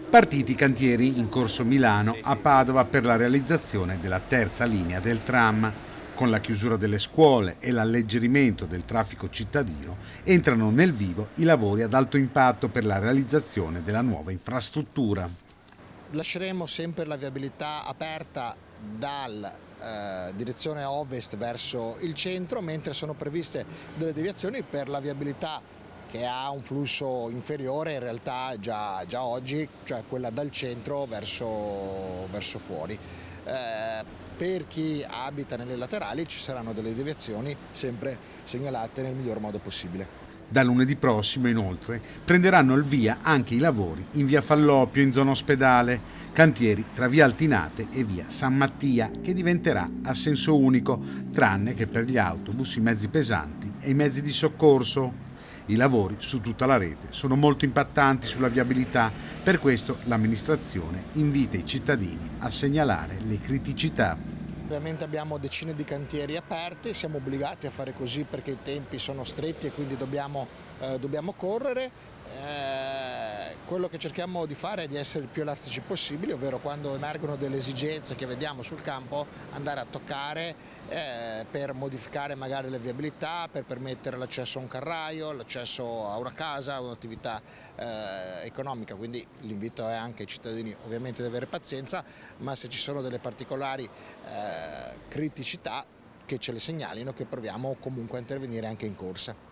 Partiti i cantieri in corso Milano a Padova per la realizzazione della terza linea del tram. Con la chiusura delle scuole e l'alleggerimento del traffico cittadino entrano nel vivo i lavori ad alto impatto per la realizzazione della nuova infrastruttura. Lasceremo sempre la viabilità aperta dalla direzione ovest verso il centro, mentre sono previste delle deviazioni per la viabilità che ha un flusso inferiore in realtà già oggi, cioè quella dal centro verso fuori. Per chi abita nelle laterali ci saranno delle deviazioni sempre segnalate nel miglior modo possibile. Da lunedì prossimo, inoltre, prenderanno il via anche i lavori in via Falloppio in zona ospedale, cantieri tra via Altinate e via San Mattia, che diventerà a senso unico, tranne che per gli autobus, i mezzi pesanti e i mezzi di soccorso. I lavori su tutta la rete sono molto impattanti sulla viabilità, per questo l'amministrazione invita i cittadini a segnalare le criticità. Ovviamente abbiamo decine di cantieri aperti, siamo obbligati a fare così perché i tempi sono stretti e quindi dobbiamo correre. Quello che cerchiamo di fare è di essere il più elastici possibile, ovvero quando emergono delle esigenze che vediamo sul campo andare a toccare per modificare magari le viabilità, per permettere l'accesso a un carraio, l'accesso a una casa, a un'attività economica. Quindi l'invito è anche ai cittadini ovviamente di avere pazienza, ma se ci sono delle particolari criticità che ce le segnalino, che proviamo comunque a intervenire anche in corsa.